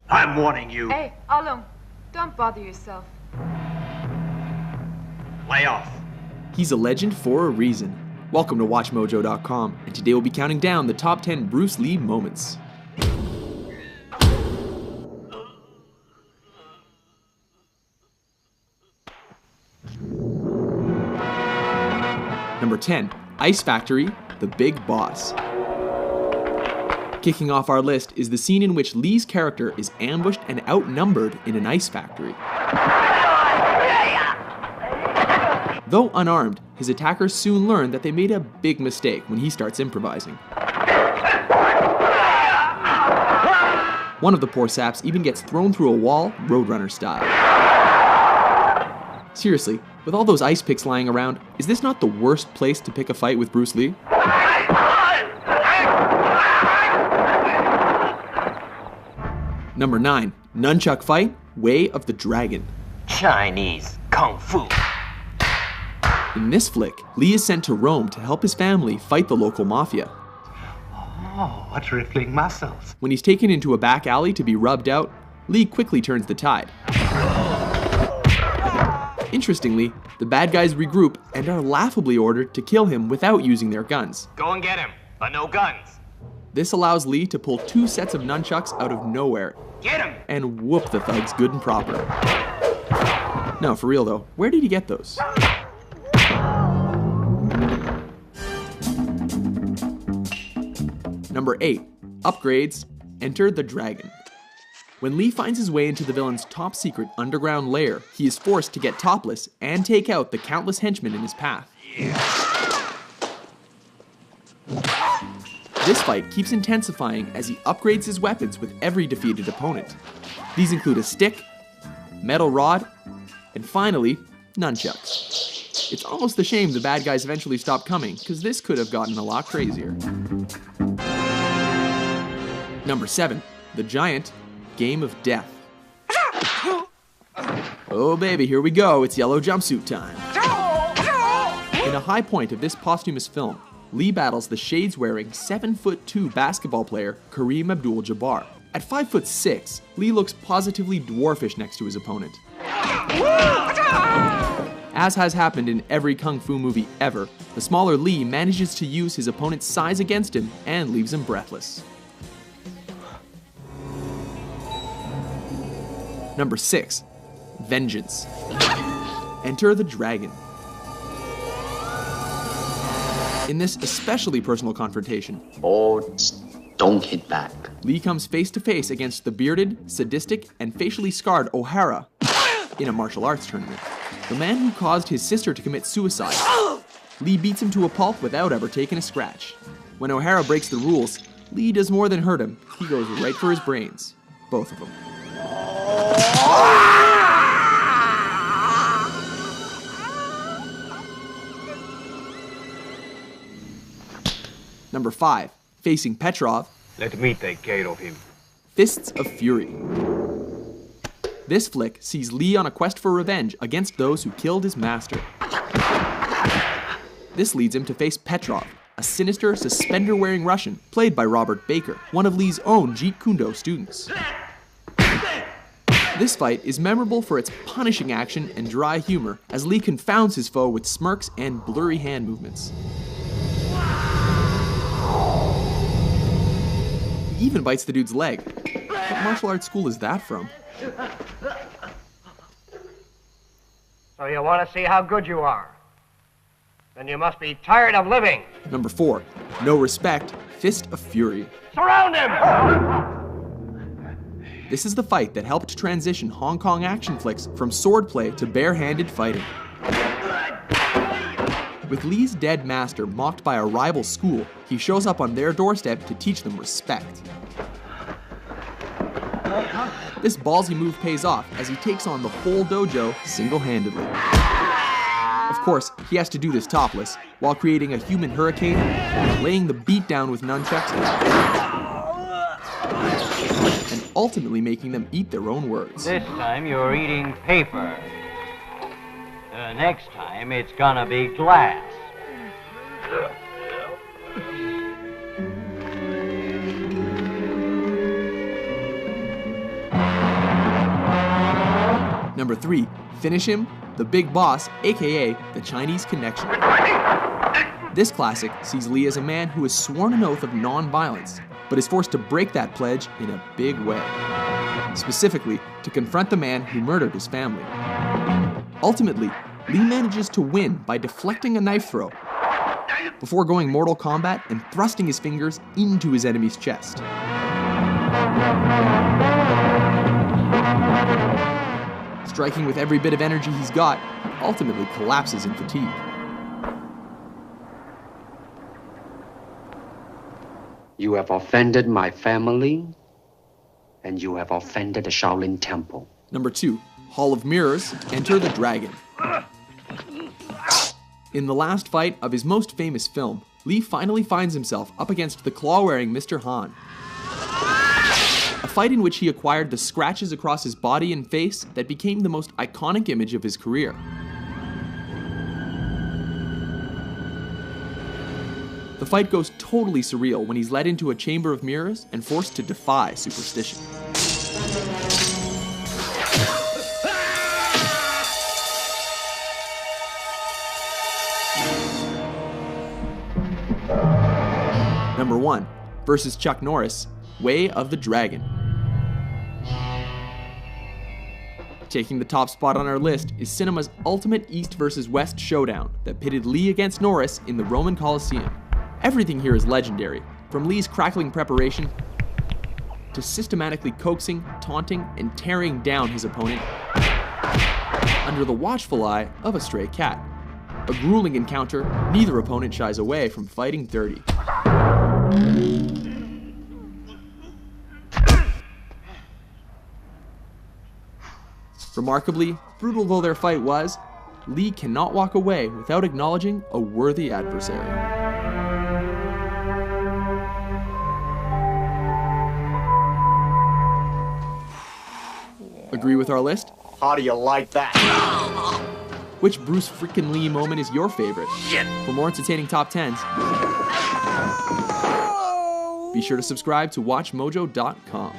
I'm warning you. Hey, Alung, don't bother yourself. Lay off. He's a legend for a reason. Welcome to WatchMojo.com, and today we'll be counting down the top 10 Bruce Lee moments. Number 10, Ice Factory, The Big Boss. Kicking off our list is the scene in which Lee's character is ambushed and outnumbered in an ice factory. Though unarmed, his attackers soon learn that they made a big mistake when he starts improvising. One of the poor saps even gets thrown through a wall, Roadrunner style. Seriously, with all those ice picks lying around, is this not the worst place to pick a fight with Bruce Lee? Number 9, Nunchuck Fight, Way of the Dragon. Chinese Kung Fu. In this flick, Lee is sent to Rome to help his family fight the local mafia. Oh, what rippling muscles. When he's taken into a back alley to be rubbed out, Lee quickly turns the tide. Interestingly, the bad guys regroup and are laughably ordered to kill him without using their guns. Go and get him, but no guns. This allows Lee to pull 2 sets of nunchucks out of nowhere Get him! and whoop the thugs good and proper. No, for real though, where did he get those? Number 8, Upgrades, Enter the Dragon. When Lee finds his way into the villain's top secret underground lair, he is forced to get topless and take out the countless henchmen in his path. This fight keeps intensifying as he upgrades his weapons with every defeated opponent. These include a stick, metal rod, and finally, nunchucks. It's almost a shame the bad guys eventually stop coming, because this could have gotten a lot crazier. Number 7, The Giant, Game of Death. Oh baby, here we go, it's yellow jumpsuit time. In a high point of this posthumous film, Lee battles the shades-wearing 7'2" basketball player Kareem Abdul-Jabbar. At 5'6", Lee looks positively dwarfish next to his opponent. As has happened in every kung fu movie ever, the smaller Lee manages to use his opponent's size against him and leaves him breathless. Number 6, Vengeance. Enter the Dragon. In this especially personal confrontation, don't hit back. Lee comes face to face against the bearded, sadistic, and facially scarred O'Hara in a martial arts tournament. The man who caused his sister to commit suicide. Lee beats him to a pulp without ever taking a scratch. When O'Hara breaks the rules, Lee does more than hurt him. He goes right for his brains. Both of them. Number 5, facing Petrov. Let me take care of him. Fists of Fury. This flick sees Lee on a quest for revenge against those who killed his master. This leads him to face Petrov, a sinister, suspender-wearing Russian, played by Robert Baker, one of Lee's own Jeet Kune Do students. This fight is memorable for its punishing action and dry humor, as Lee confounds his foe with smirks and blurry hand movements. He even bites the dude's leg. What martial arts school is that from? So you want to see how good you are? Then you must be tired of living. Number 4, No Respect, Fist of Fury. Surround him! This is the fight that helped transition Hong Kong action flicks from swordplay to bare-handed fighting. With Lee's dead master mocked by a rival school, he shows up on their doorstep to teach them respect. This ballsy move pays off as he takes on the whole dojo single-handedly. Of course, he has to do this topless, while creating a human hurricane, laying the beat down with nunchucks, and ultimately making them eat their own words. This time you're eating paper. Next time it's gonna be glass. 3. Finish Him, The Big Boss, aka The Chinese Connection. This classic sees Lee as a man who has sworn an oath of non-violence, but is forced to break that pledge in a big way. Specifically, to confront the man who murdered his family. Ultimately, Lee manages to win by deflecting a knife throw, before going Mortal Kombat and thrusting his fingers into his enemy's chest. Striking with every bit of energy he's got, he ultimately collapses in fatigue. You have offended my family, and you have offended the Shaolin Temple. Number 2, Hall of Mirrors, Enter the Dragon. In the last fight of his most famous film, Lee finally finds himself up against the claw-wearing Mr. Han. A fight in which he acquired the scratches across his body and face that became the most iconic image of his career. The fight goes totally surreal when he's led into a chamber of mirrors and forced to defy superstition. Number 1, versus Chuck Norris, Way of the Dragon. Taking the top spot on our list is cinema's ultimate East versus West showdown that pitted Lee against Norris in the Roman Colosseum. Everything here is legendary, from Lee's crackling preparation to systematically coaxing, taunting, and tearing down his opponent under the watchful eye of a stray cat. A grueling encounter, neither opponent shies away from fighting dirty. Remarkably, brutal though their fight was, Lee cannot walk away without acknowledging a worthy adversary. Agree with our list? How do you like that? Which Bruce frickin' Lee moment is your favorite? Shit. For more entertaining top 10s, be sure to subscribe to WatchMojo.com.